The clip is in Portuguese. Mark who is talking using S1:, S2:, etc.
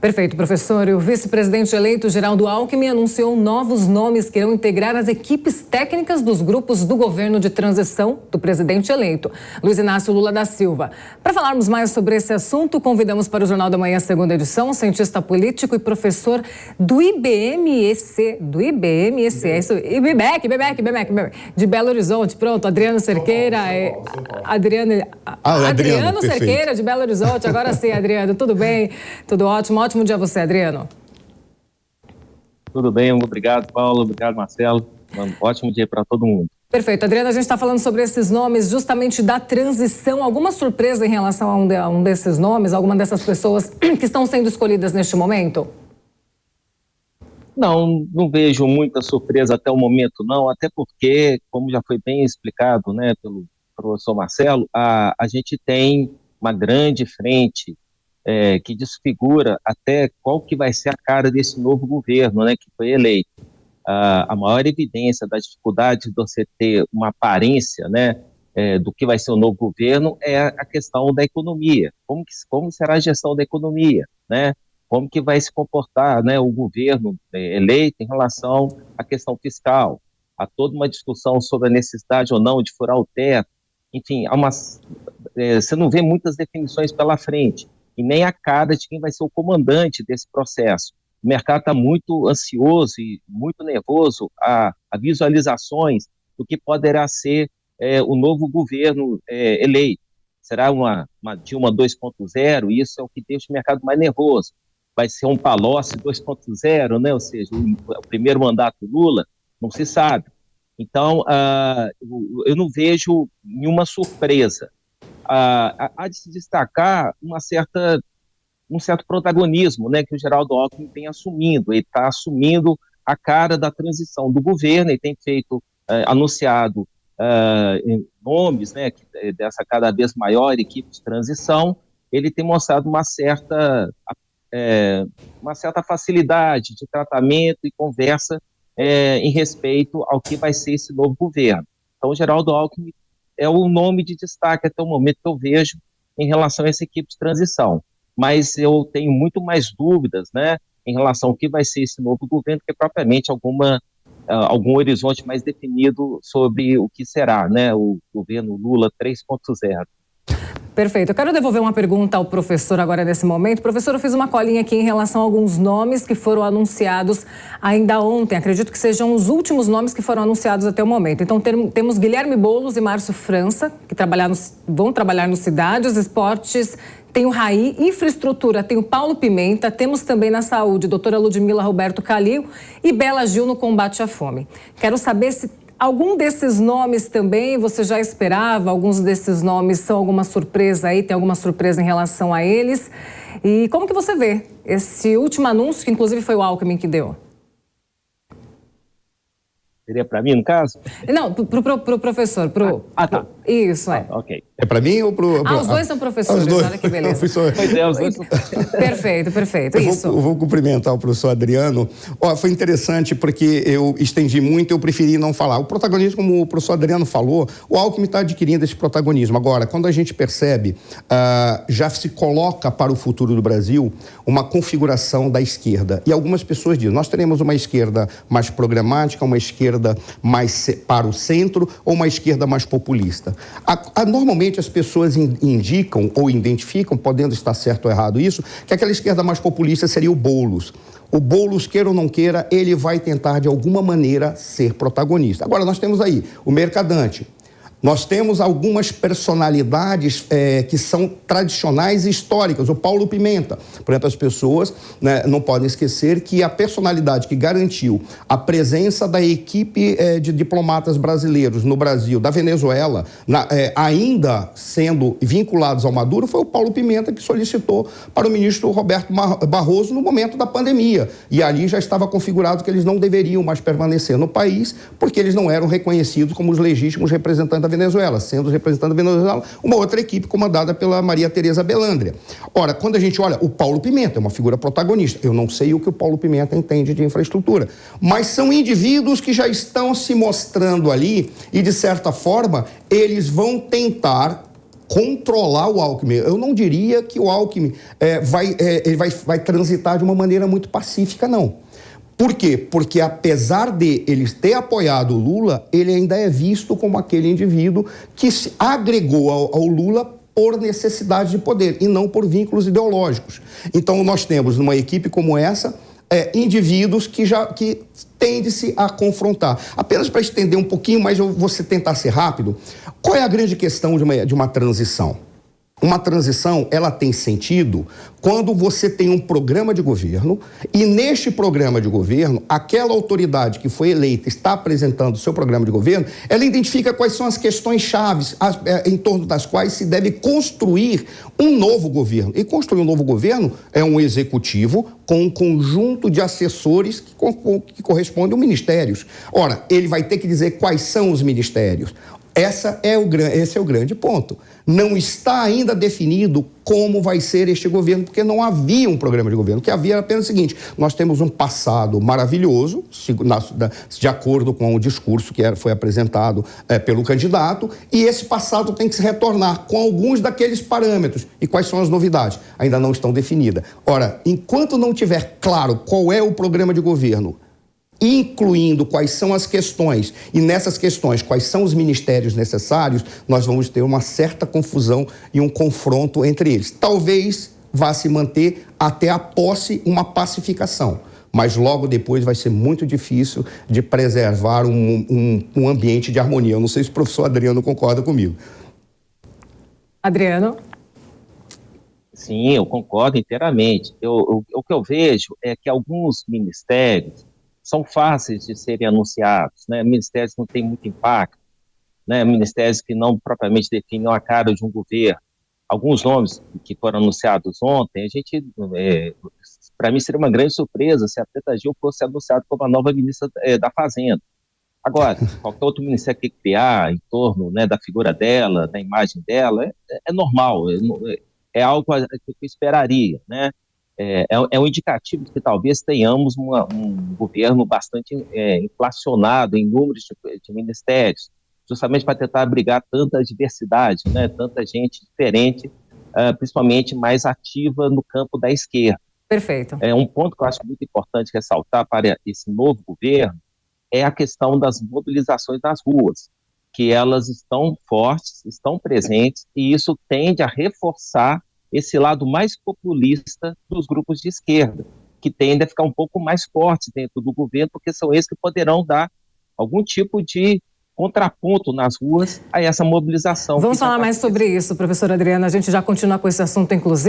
S1: Perfeito, professor. E o vice-presidente eleito, Geraldo Alckmin, anunciou novos nomes que irão integrar as equipes técnicas dos grupos do governo de transição do presidente eleito, Luiz Inácio Lula da Silva. Para falarmos mais sobre esse assunto, convidamos para o Jornal da Manhã, segunda edição, cientista político e professor do IBMEC, é isso, IBMEC, de Belo Horizonte. Pronto, Adriano Cerqueira, Adriano Cerqueira, de Belo Horizonte. Agora sim, Adriano, tudo bem? Tudo ótimo. Ótimo dia a você, Adriano.
S2: Tudo bem, obrigado, Paulo, obrigado, Marcelo. Um ótimo dia para todo mundo.
S1: Perfeito. Adriano, a gente está falando sobre esses nomes justamente da transição. Alguma surpresa em relação a um desses nomes, alguma dessas pessoas que estão sendo escolhidas neste momento?
S2: Não vejo muita surpresa até o momento, não, até porque, como já foi bem explicado, né, pelo professor Marcelo, a gente tem uma grande frente que desfigura até qual que vai ser a cara desse novo governo, né, que foi eleito. A maior evidência da dificuldade de você ter uma aparência, né, do que vai ser o novo governo é a questão da economia. Como será a gestão da economia, né? Como que vai se comportar, né, o governo eleito em relação à questão fiscal? Há toda uma discussão sobre a necessidade ou não de furar o teto. Enfim, você não vê muitas definições pela frente, e nem a cara de quem vai ser o comandante desse processo. O mercado está muito ansioso e muito nervoso a visualizações do que poderá ser o novo governo eleito. Será uma Dilma 2.0, e isso é o que deixa o mercado mais nervoso. Vai ser um Palocci 2.0, né? Ou seja, o primeiro mandato do Lula, não se sabe. Então, eu não vejo nenhuma surpresa. Há de se destacar um certo protagonismo, né, que o Geraldo Alckmin vem assumindo. Ele está assumindo a cara da transição do governo, ele tem anunciado nomes, né, dessa cada vez maior equipe de transição. Ele tem mostrado uma certa facilidade de tratamento e conversa em respeito ao que vai ser esse novo governo. Então, o Geraldo Alckmin é o nome de destaque até o momento que eu vejo em relação a essa equipe de transição. Mas eu tenho muito mais dúvidas, né, em relação ao que vai ser esse novo governo, que propriamente algum horizonte mais definido sobre o que será, né, o governo Lula 3.0.
S1: Perfeito. Eu quero devolver uma pergunta ao professor agora nesse momento. Professor, eu fiz uma colinha aqui em relação a alguns nomes que foram anunciados ainda ontem. Acredito que sejam os últimos nomes que foram anunciados até o momento. Então, temos Guilherme Boulos e Márcio França, que vão trabalhar no Cidades, Esportes, tem o Raí, Infraestrutura, tem o Paulo Pimenta, temos também na Saúde, doutora Ludmila Roberto Calil e Bela Gil no combate à fome. Quero saber se algum desses nomes também você já esperava? Alguns desses nomes são alguma surpresa aí? Tem alguma surpresa em relação a eles? E como que você vê esse último anúncio, que inclusive foi o Alckmin que deu?
S2: Seria para mim, no caso?
S1: Não, pro professor.
S2: Tá.
S1: Isso,
S2: ok.
S3: É para mim ou pro...
S1: os dois são professores, olha que beleza.
S2: Pois é, os dois são...
S1: Perfeito, isso.
S3: Eu vou cumprimentar o professor Adriano. Foi interessante porque eu estendi muito, eu preferi não falar. O protagonismo, como o professor Adriano falou, o Alckmin está adquirindo esse protagonismo. Agora, quando a gente percebe, já se coloca para o futuro do Brasil uma configuração da esquerda. E algumas pessoas dizem, nós teremos uma esquerda mais programática, uma esquerda mais para o centro ou uma esquerda mais populista. Normalmente as pessoas indicam ou identificam, podendo estar certo ou errado isso, que aquela esquerda mais populista seria o Boulos. O Boulos, queira ou não queira, ele vai tentar de alguma maneira ser protagonista. Agora nós temos aí o Mercadante. Nós temos algumas personalidades que são tradicionais e históricas. O Paulo Pimenta. Por exemplo, as pessoas, né, não podem esquecer que a personalidade que garantiu a presença da equipe de diplomatas brasileiros no Brasil, da Venezuela, ainda sendo vinculados ao Maduro, foi o Paulo Pimenta que solicitou para o ministro Roberto Barroso no momento da pandemia. E ali já estava configurado que eles não deveriam mais permanecer no país porque eles não eram reconhecidos como os legítimos representantes da Venezuela, sendo representante da Venezuela uma outra equipe comandada pela Maria Tereza Belândria. Ora, quando a gente olha, o Paulo Pimenta é uma figura protagonista. Eu não sei o que o Paulo Pimenta entende de infraestrutura, mas são indivíduos que já estão se mostrando ali e, de certa forma, eles vão tentar controlar o Alckmin. Eu não diria que o Alckmin ele vai transitar de uma maneira muito pacífica, não. Por quê? Porque apesar de ele ter apoiado o Lula, ele ainda é visto como aquele indivíduo que se agregou ao Lula por necessidade de poder e não por vínculos ideológicos. Então nós temos numa equipe como essa indivíduos que tende-se a confrontar. Apenas para estender um pouquinho, mas eu vou tentar ser rápido. Qual é a grande questão de uma transição? Uma transição, ela tem sentido quando você tem um programa de governo e neste programa de governo, aquela autoridade que foi eleita está apresentando o seu programa de governo, ela identifica quais são as questões chaves em torno das quais se deve construir um novo governo. E construir um novo governo é um executivo com um conjunto de assessores que correspondem aos ministérios. Ora, ele vai ter que dizer quais são os ministérios. Esse é o grande ponto. Não está ainda definido como vai ser este governo, porque não havia um programa de governo. O que havia era apenas o seguinte: nós temos um passado maravilhoso, de acordo com o discurso que foi apresentado pelo candidato, e esse passado tem que se retornar com alguns daqueles parâmetros. E quais são as novidades? Ainda não estão definidas. Ora, enquanto não tiver claro qual é o programa de governo, incluindo quais são as questões, e nessas questões quais são os ministérios necessários, nós vamos ter uma certa confusão e um confronto entre eles. Talvez vá se manter até a posse uma pacificação, mas logo depois vai ser muito difícil de preservar um ambiente de harmonia. Eu não sei se o professor Adriano concorda comigo.
S1: Adriano?
S2: Sim, eu concordo inteiramente. O que eu vejo é que alguns ministérios são fáceis de serem anunciados, né? Ministérios que não têm muito impacto, né? Ministérios que não propriamente definem a cara de um governo. Alguns nomes que foram anunciados ontem, para mim seria uma grande surpresa se a Preta Gil fosse anunciada como a nova ministra da Fazenda. Agora, qualquer outro ministério que criar em torno, né, da figura dela, da imagem dela, é normal, é algo que eu esperaria, né? É um indicativo de que talvez tenhamos um governo bastante inflacionado em números de ministérios, justamente para tentar abrigar tanta diversidade, né, tanta gente diferente, principalmente mais ativa no campo da esquerda.
S1: Perfeito.
S2: Um ponto que eu acho muito importante ressaltar para esse novo governo é a questão das mobilizações nas ruas, que elas estão fortes, estão presentes, e isso tende a reforçar esse lado mais populista dos grupos de esquerda, que tendem a ficar um pouco mais fortes dentro do governo, porque são eles que poderão dar algum tipo de contraponto nas ruas a essa mobilização.
S1: Vamos falar mais sobre isso, professor Adriano. A gente já continua com esse assunto, inclusive.